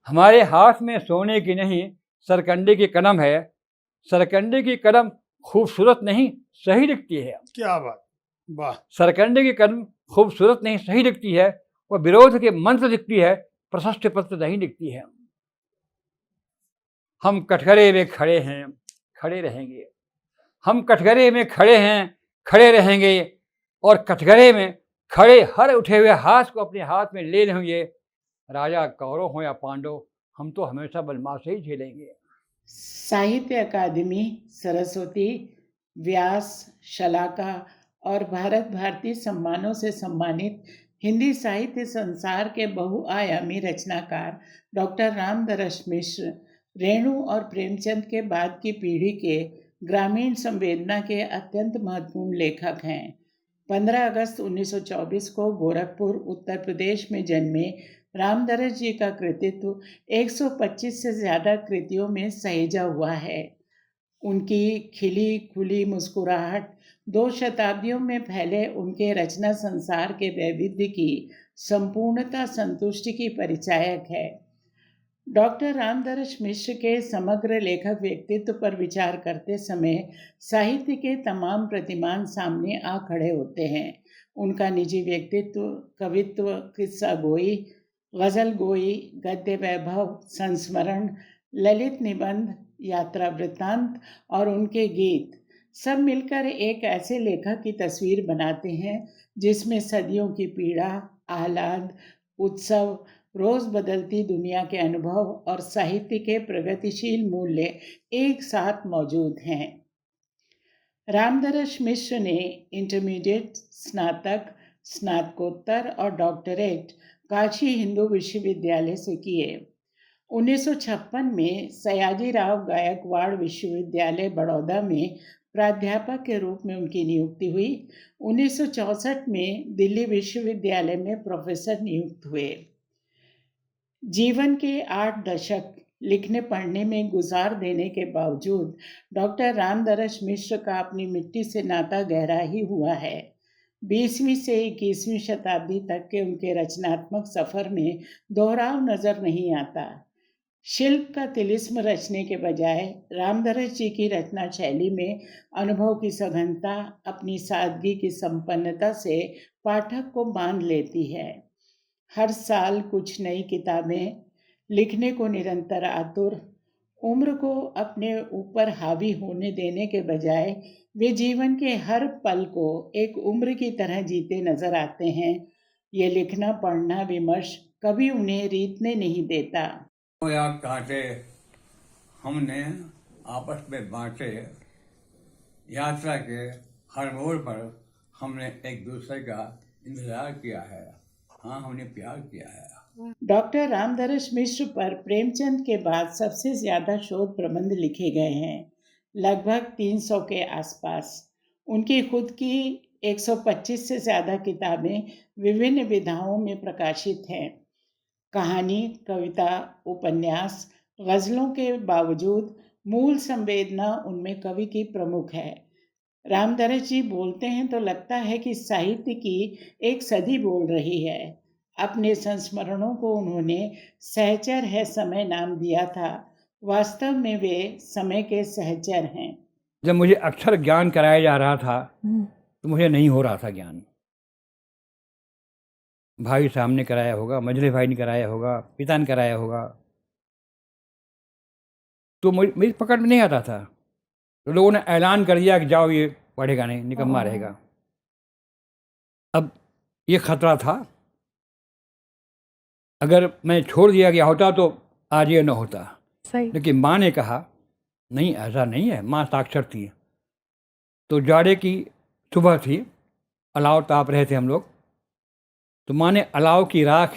हमारे हाथ में सोने की नहीं सरकंडे की कलम है। सरकंडे की कलम खूबसूरत नहीं सही दिखती है। क्या बात, वाह। सरकंडे की कलम खूबसूरत नहीं सही दिखती है, वह विरोध के मंत्र दिखती है, प्रशस्त पत्र नहीं दिखती है। हम कटघरे में खड़े हैं, खड़े रहेंगे। हम कटघरे में खड़े हैं, खड़े रहेंगे, और कटघरे में खड़े हर उठे हुए हाथ को अपने हाथ में ले लेंगे। राजा कौरव हो या पांडव, हम तो हमेशा बलमा से ही झेलेंगे। साहित्य अकादमी, सरस्वती, व्यास, शलाका और भारत भारती सम्मानों से सम्मानित हिंदी साहित्य संसार के बहुआयामी रचनाकार डॉक्टर रामदरस मिश्र रेणु और प्रेमचंद के बाद की पीढ़ी के ग्रामीण संवेदना के अत्यंत महत्वपूर्ण लेखक हैं। 15 अगस्त 1924 को गोरखपुर, उत्तर प्रदेश में जन्मे रामदरस जी का कृतित्व 125 से ज़्यादा कृतियों में सहेजा हुआ है। उनकी खिली खुली मुस्कुराहट 2 शताब्दियों में फैले उनके रचना संसार के वैविध्य की संपूर्णता संतुष्टि की परिचायक है। डॉक्टर रामदरस मिश्र के समग्र लेखक व्यक्तित्व पर विचार करते समय साहित्य के तमाम प्रतिमान सामने आ खड़े होते हैं। उनका निजी व्यक्तित्व, कवित्व, किस्सा गोई, गज़ल गोई, गद्य वैभव, संस्मरण, ललित निबंध, यात्रा वृत्तांत और उनके गीत सब मिलकर एक ऐसे लेखक की तस्वीर बनाते हैं जिसमें सदियों की पीड़ा, आह्लाद, उत्सव, रोज बदलती दुनिया के अनुभव और साहित्य के प्रगतिशील मूल्य एक साथ मौजूद हैं। रामदरस मिश्र ने इंटरमीडिएट, स्नातक, स्नातकोत्तर और डॉक्टरेट काशी हिंदू विश्वविद्यालय से किए। 1956 में सयाजीराव गायकवाड़ विश्वविद्यालय बड़ौदा में प्राध्यापक के रूप में उनकी नियुक्ति हुई। 1964 में दिल्ली विश्वविद्यालय में प्रोफेसर नियुक्त हुए। जीवन के 8 दशक लिखने पढ़ने में गुजार देने के बावजूद डॉक्टर रामदरस मिश्र का अपनी मिट्टी से नाता गहरा ही हुआ है। 20वीं से 21वीं शताब्दी तक के उनके रचनात्मक सफर में दोहराव नजर नहीं आता। शिल्प का तिलिस्म रचने के बजाय रामदरस जी की रचना शैली में अनुभव की सघनता अपनी सादगी की संपन्नता से पाठक को बांध लेती है। हर साल कुछ नई किताबें लिखने को निरंतर आतुर, उम्र को अपने ऊपर हावी होने देने के बजाय वे जीवन के हर पल को एक उम्र की तरह जीते नजर आते हैं। ये लिखना, पढ़ना, विमर्श कभी उन्हें रीतने नहीं देता। या कांटे हमने आपस में बांटे, यात्रा के हर मोड़ पर हमने एक दूसरे का इंतजार किया है। हाँ, हमने प्यार किया है। डॉक्टर रामदरस मिश्र पर प्रेमचंद के बाद सबसे ज्यादा शोध प्रबंध लिखे गए हैं, लगभग 300 के आसपास। उनकी खुद की 125 से ज्यादा किताबें विभिन्न विधाओं में प्रकाशित हैं। कहानी, कविता, उपन्यास, गजलों के बावजूद मूल संवेदना उनमें कवि की प्रमुख है। रामदरस जी बोलते हैं तो लगता है कि साहित्य की एक सदी बोल रही है। अपने संस्मरणों को उन्होंने सहचर है समय नाम दिया था। वास्तव में वे समय के सहचर हैं। जब मुझे अक्षर ज्ञान कराया जा रहा था तो मुझे नहीं हो रहा था ज्ञान। भाई साहब ने कराया होगा, मजले भाई ने कराया होगा, पिता ने कराया होगा, तो मेरी पकड़ में नहीं आता था। तो लोगों ने ऐलान कर दिया कि जाओ, ये पढ़ेगा नहीं, निकम्मा रहेगा। अब ये खतरा था, अगर मैं छोड़ दिया गया होता तो आज ये न होता। सही। लेकिन माँ ने कहा नहीं, ऐसा नहीं है। माँ साक्षर थी। तो जाड़े की सुबह थी, अलाव ताप रहे थे हम लोग, तो माँ ने अलाव की राख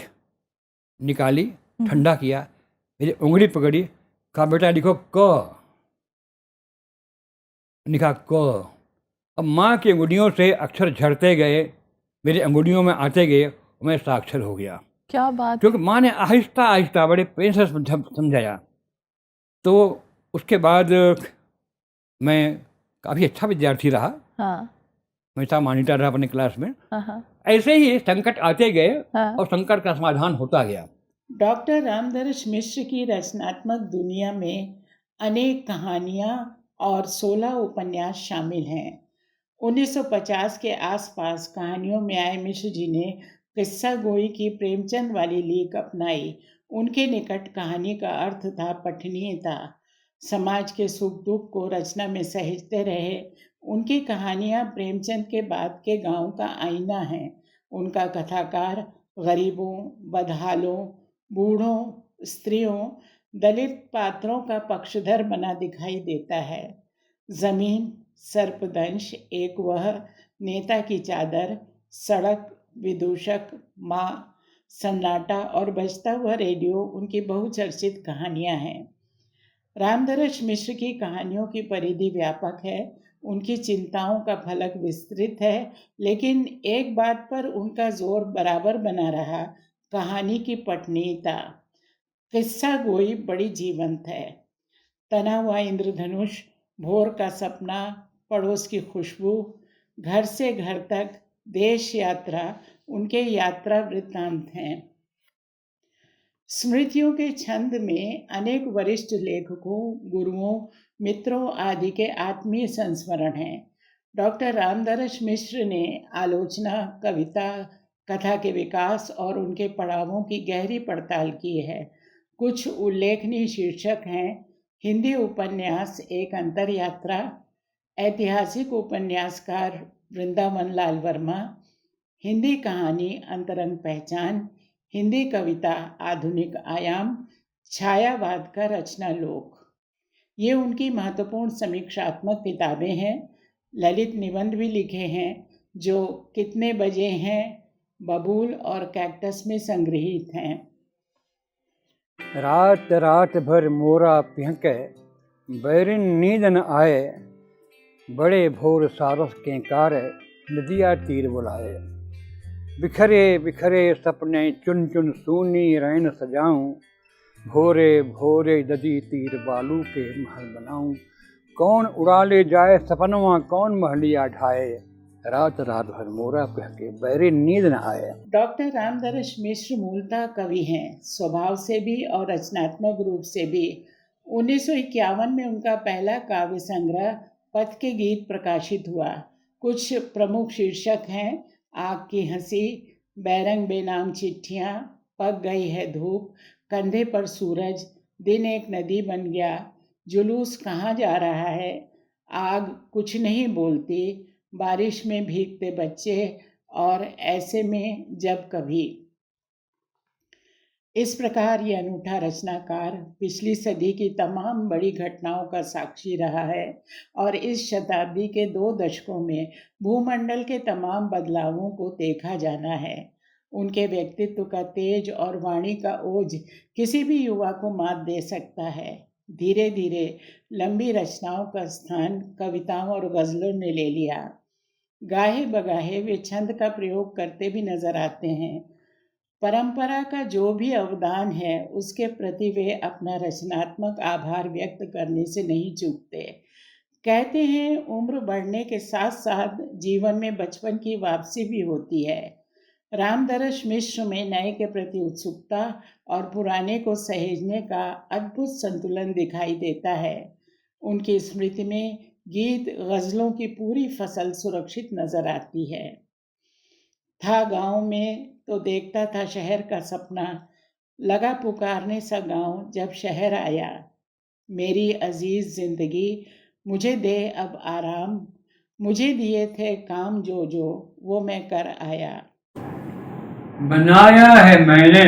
निकाली, ठंडा किया, मेरी उंगली पकड़ी, कहा बेटा लिखो क। लिखा क। अब माँ की अंगुलियों से अक्षर झड़ते गए, मेरी अंगुलियों में आते गए, मैं साक्षर हो गया। क्या बात। क्योंकि माँ ने आहिस्ता आहिस्ता बड़े प्रेम से समझाया। तो उसके बाद मैं काफ़ी अच्छा विद्यार्थी रहा। हाँ। हमेशा मॉनिटर रहा अपने क्लास में। हाँ। ऐसे ही संकट आते गए हाँ। और संकट का समाधान होता गया। डॉक्टर रामदर्श मिश्र की रचनात्मक दुनिया में अनेक कहानियाँ और 16 उपन्यास शामिल हैं। 1950 के आसपास कहानियों में आए मिश्र जी ने किस्सा गोई की प्रेमचंद वाली लीक अपनाई। उनके निकट कहानी का अर्थ था पठनीयता। समाज के सुख दुख को रचना में सहेजते रहे। उनकी कहानियाँ प्रेमचंद के बाद के गांव का आईना है। उनका कथाकार गरीबों, बदहालों, बूढ़ों, स्त्रियों, दलित पात्रों का पक्षधर बना दिखाई देता है। जमीन, सर्पदंश, एक वह, नेता की चादर, सड़क, विदूषक, माँ, सन्नाटा और बजता हुआ रेडियो उनकी बहुचर्चित कहानियां हैं। रामदर्श मिश्र की कहानियों की परिधि व्यापक है। उनकी चिंताओं का फलक विस्तृत है, लेकिन एक बात पर उनका जोर बराबर बना रहा, कहानी की पठनीयता। किस्सा गोई बड़ी जीवंत है। तना हुआ इंद्रधनुष, भोर का सपना, पड़ोस की खुशबू, घर से घर तक, देश यात्रा उनके यात्रा वृत्तांत हैं। स्मृतियों के छंद में अनेक वरिष्ठ लेखकों, गुरुओं, मित्रों आदि के आत्मीय संस्मरण हैं। डॉक्टर रामदर्श मिश्र ने आलोचना, कविता, कथा के विकास और उनके पड़ावों की गहरी पड़ताल की है। कुछ उल्लेखनीय शीर्षक हैं: हिंदी उपन्यास एक अंतर यात्रा, ऐतिहासिक उपन्यासकार वृंदावन लाल वर्मा, हिंदी कहानी अंतरंग पहचान, हिंदी कविता आधुनिक आयाम, छायावाद का रचना लोक। ये उनकी महत्वपूर्ण समीक्षात्मक किताबें हैं। ललित निबंध भी लिखे हैं जो कितने बजे हैं, बबूल और कैक्टस में संग्रहित हैं। रात रात भर मोरा पिहके, बैरिन नींद न आए, बड़े भोर सारस के कार, नदिया तीर बुलाए। बिखरे बिखरे सपने चुन चुन सूनी रैन सजाऊं, भोरे भोरे ददी तीर बालू के महल बनाऊं। कौन उड़ा ले जाए सपनवा, कौन महलिया ढाए, रात रात भर मोरा पिहके, बैरिन नींद न आए। डॉक्टर रामदर्श मिश्र मूलतः कवि हैं, स्वभाव से भी और रचनात्मक रूप से भी। 1951 में उनका पहला काव्य संग्रह पथ के गीत प्रकाशित हुआ। कुछ प्रमुख शीर्षक हैं: आग की हंसी, बैरंग बेनाम चिट्ठियाँ, पक गई है धूप, कंधे पर सूरज, दिन एक नदी बन गया, जुलूस कहाँ जा रहा है, आग कुछ नहीं बोलती, बारिश में भीगते बच्चे और ऐसे में जब कभी। इस प्रकार ये अनूठा रचनाकार पिछली सदी की तमाम बड़ी घटनाओं का साक्षी रहा है और इस शताब्दी के 2 दशकों में भूमंडल के तमाम बदलावों को देखा जाना है। उनके व्यक्तित्व का तेज और वाणी का ओज किसी भी युवा को मात दे सकता है। धीरे धीरे लंबी रचनाओं का स्थान कविताओं और गज़लों ने ले लिया। गाहे बगाहे वे छंद का प्रयोग करते भी नजर आते हैं। परंपरा का जो भी अवदान है उसके प्रति वे अपना रचनात्मक आभार व्यक्त करने से नहीं चूकते। कहते हैं उम्र बढ़ने के साथ साथ जीवन में बचपन की वापसी भी होती है। रामदर्श मिश्र में नए के प्रति उत्सुकता और पुराने को सहेजने का अद्भुत संतुलन दिखाई देता है। उनकी स्मृति में गीत गज़लों की पूरी फसल सुरक्षित नजर आती है। था गांव में तो देखता था शहर का सपना, लगा पुकारने सा गांव जब शहर आया। मेरी अजीज जिंदगी मुझे दे अब आराम, मुझे दिए थे काम जो जो वो मैं कर आया। बनाया है मैंने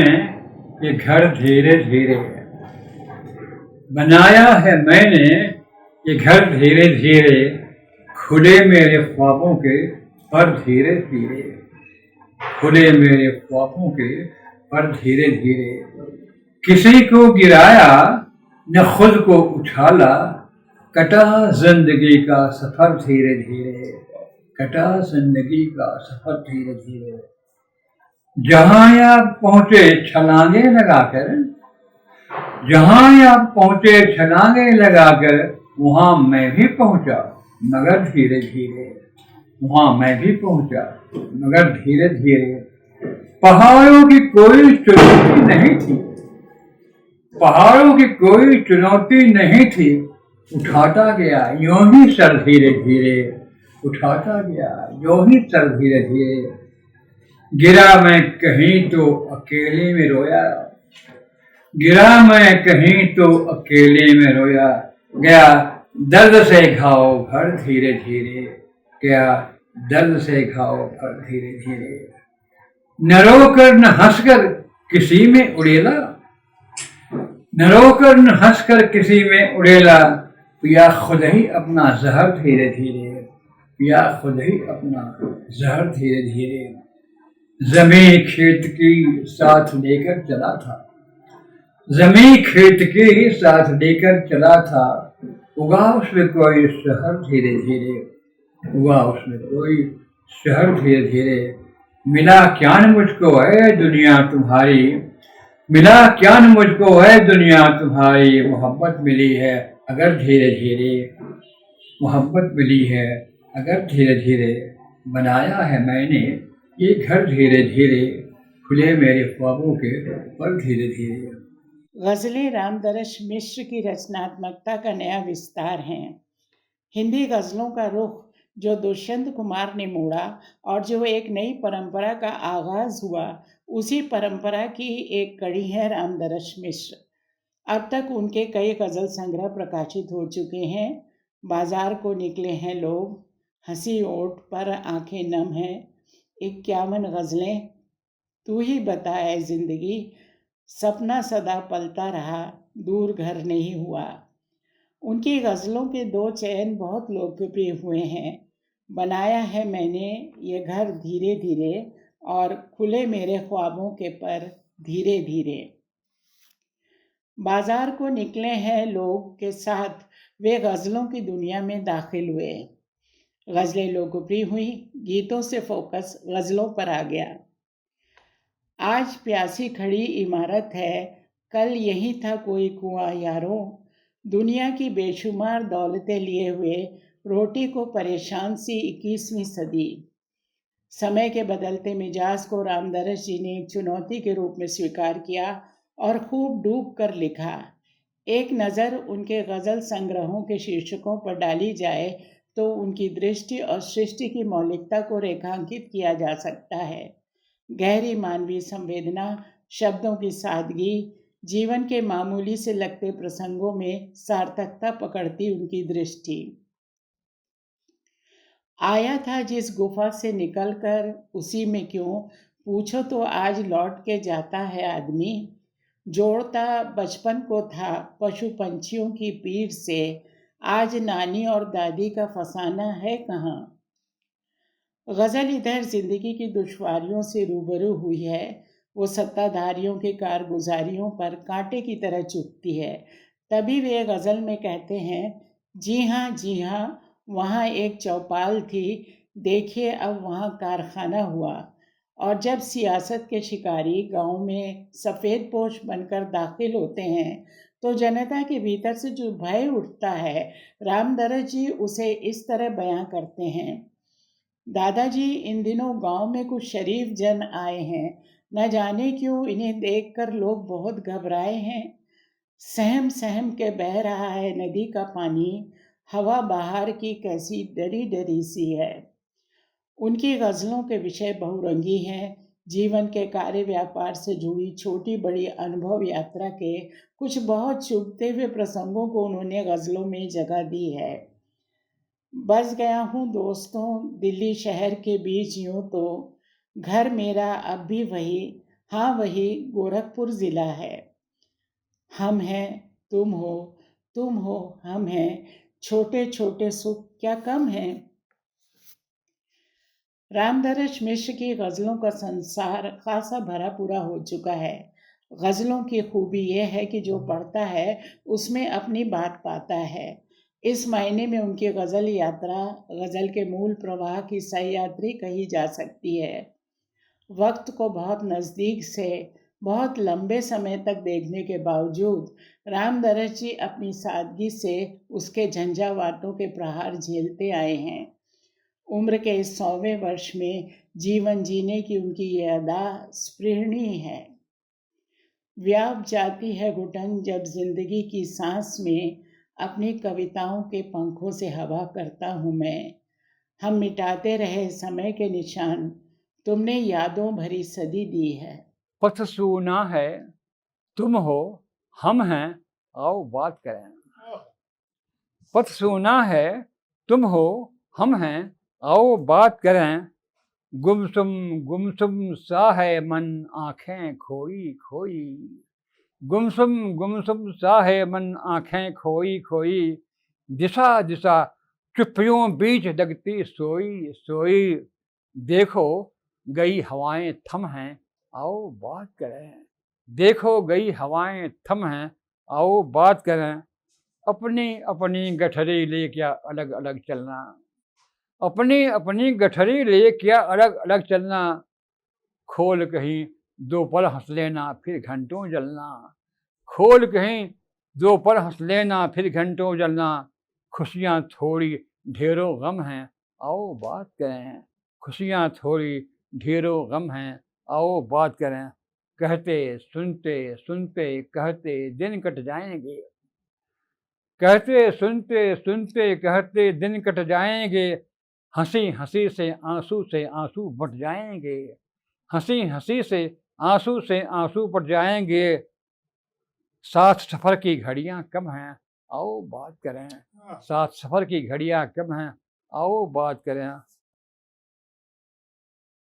ये घर धीरे धीरे, बनाया है मैंने ये घर धीरे धीरे, खुले मेरे ख्वाबों के पर धीरे धीरे, खुले मेरे ख्वाबों के पर धीरे धीरे। किसी को गिराया न खुद को उछाला, कटा जिंदगी का सफर धीरे धीरे, कटा जिंदगी का सफर धीरे धीरे। जहां आप पहुंचे छलांगे लगाकर, जहां आप पहुंचे छलांगे लगाकर, वहां मैं भी पहुंचा मगर धीरे धीरे, वहां मैं भी पहुंचा मगर धीरे धीरे। पहाड़ों की कोई चुनौती नहीं थी, पहाड़ों की कोई चुनौती नहीं थी, उठाता गया यूं ही सर धीरे धीरे, उठाता गया यूं ही सर धीरे धीरे। गिरा मैं कहीं तो अकेले में रोया, गिरा मैं कहीं तो अकेले में रोया गया, दर्द से घाव भर धीरे धीरे गया, दर्द से घाव भर धीरे धीरे। न रोकर न हंसकर किसी में उड़ेला, न रोकर न हंसकर किसी में उड़ेला, पिया खुद ही अपना जहर धीरे धीरे, पिया खुद ही अपना जहर धीरे धीरे। जमीन खेत की साथ लेकर चला था, जमीन खेत की साथ लेकर चला था, उगा उसमें कोई शहर धीरे धीरे, उगा उसमें कोई शहर धीरे धीरे। मिला क्या न मुझको है दुनिया तुम्हारी, मिला क्या न मुझको है दुनिया तुम्हारी, मोहब्बत मिली है अगर धीरे धीरे, मोहब्बत मिली है अगर धीरे धीरे। बनाया है मैंने ये घर धीरे धीरे, खुले मेरे ख्वाबों के पर धीरे धीरे। गज़लें रामदरश मिश्र की रचनात्मकता का नया विस्तार हैं। हिंदी गज़लों का रुख जो दुष्यंत कुमार ने मोड़ा और जो एक नई परंपरा का आगाज हुआ, उसी परंपरा की एक कड़ी है रामदरश मिश्र। अब तक उनके कई गज़ल संग्रह प्रकाशित हो चुके हैं। बाजार को निकले हैं लोग, हंसी ओठ पर आंखें नम हैं, 51 गज़लें, तू ही बता ऐ जिंदगी, सपना सदा पलता रहा, दूर घर नहीं हुआ। उनकी गज़लों के 2 चयन बहुत लोकप्रिय हुए हैं, बनाया है मैंने ये घर धीरे धीरे और खुले मेरे ख्वाबों के पर धीरे धीरे। बाजार को निकले हैं लोग के साथ वे गज़लों की दुनिया में दाखिल हुए। गज़लें लोकप्रिय हुई, गीतों से फोकस गज़लों पर आ गया। आज प्यासी खड़ी इमारत है, कल यही था कोई कुआं यारों, दुनिया की बेशुमार दौलतें लिए हुए रोटी को परेशान सी 21वीं सदी। समय के बदलते मिजाज को रामदरस जी ने एक चुनौती के रूप में स्वीकार किया और खूब डूब कर लिखा। एक नज़र उनके गज़ल संग्रहों के शीर्षकों पर डाली जाए तो उनकी दृष्टि और सृष्टि की मौलिकता को रेखांकित किया जा सकता है। गहरी मानवीय संवेदना, शब्दों की सादगी, जीवन के मामूली से लगते प्रसंगों में सार्थकता पकड़ती उनकी दृष्टि। आया था जिस गुफा से निकलकर उसी में क्यों, पूछो तो आज लौट के जाता है आदमी। जोड़ता बचपन को था पशु पंछियों की पीठ से, आज नानी और दादी का फसाना है कहाँ। गज़ल इधर जिंदगी की दुश्वारियों से रूबरू हुई है, वो सत्ताधारियों के कारगुजारियों पर कांटे की तरह चुभती है। तभी वे गज़ल में कहते हैं, जी हाँ, वहाँ एक चौपाल थी, देखिए अब वहाँ कारखाना हुआ। और जब सियासत के शिकारी गांव में सफ़ेद पोश बनकर दाखिल होते हैं तो जनता के भीतर से जो भय उठता है, रामदरस जी उसे इस तरह बयां करते हैं। दादाजी, इन दिनों गांव में कुछ शरीफ जन आए हैं, न जाने क्यों इन्हें देखकर लोग बहुत घबराए हैं। सहम सहम के बह रहा है नदी का पानी, हवा बाहर की कैसी डरी डरी सी है। उनकी गज़लों के विषय बहुरंगी हैं। जीवन के कार्य व्यापार से जुड़ी छोटी बड़ी अनुभव यात्रा के कुछ बहुत चुभते हुए प्रसंगों को उन्होंने गज़लों में जगह दी है। बस गया हूँ दोस्तों दिल्ली शहर के बीच यूं तो, घर मेरा अब भी वही, हाँ वही गोरखपुर ज़िला है। हम हैं, तुम हो, हम हैं, छोटे छोटे सुख क्या कम हैं। रामदरस मिश्र की गज़लों का संसार खासा भरा पूरा हो चुका है। गज़लों की खूबी यह है कि जो पढ़ता है उसमें अपनी बात पाता है। इस मायने में उनकी गज़ल यात्रा गज़ल के मूल प्रवाह की सहयात्री कही जा सकती है। वक्त को बहुत नज़दीक से बहुत लंबे समय तक देखने के बावजूद रामदरस जी अपनी सादगी से उसके झंझावातों के प्रहार झेलते आए हैं। उम्र के इस 100वें वर्ष में जीवन जीने की उनकी ये अदा स्पृहणीय है। व्याप जाती है घुटन जब जिंदगी की सांस में अपनी कविताओं के पंखों से हवा करता हूँ मैं। हम मिटाते रहे समय के निशान, तुमने यादों भरी सदी दी है। पथ सूना है, तुम हो, हम हैं, आओ बात करें। पथ सूना है, तुम हो, हम हैं, आओ बात करें। गुमसुम सा है मन, आंखें खोई खोई। गुमसुम सा है मन, आंखें खोई खोई। दिशा दिशा चुप्पियों बीच लगती सोई सोई। देखो गई हवाएं थम हैं, आओ बात करें। देखो गई हवाएं थम हैं, आओ बात करें। अपनी अपनी गठरी ले क्या अलग अलग चलना। अपनी अपनी गठरी ले क्या अलग अलग चलना। खोल कहीं दो पल हंस लेना, फिर घंटों जलना। खोल कहीं दो पल हंस लेना, फिर घंटों जलना। खुशियाँ थोड़ी ढेरों गम हैं, आओ बात करें। खुशियाँ थोड़ी ढेरों गम हैं, आओ बात करें। कहते सुनते सुनते कहते दिन कट जाएंगे। कहते सुनते सुनते कहते दिन कट जाएंगे। हंसी हंसी से आंसू बट जाएंगे। हंसी हंसी से आंसू बट जाएंगे। साथ सफर की घड़ियां कम हैं, आओ बात करें। साथ सफर की घड़ियां कम हैं, आओ बात करें।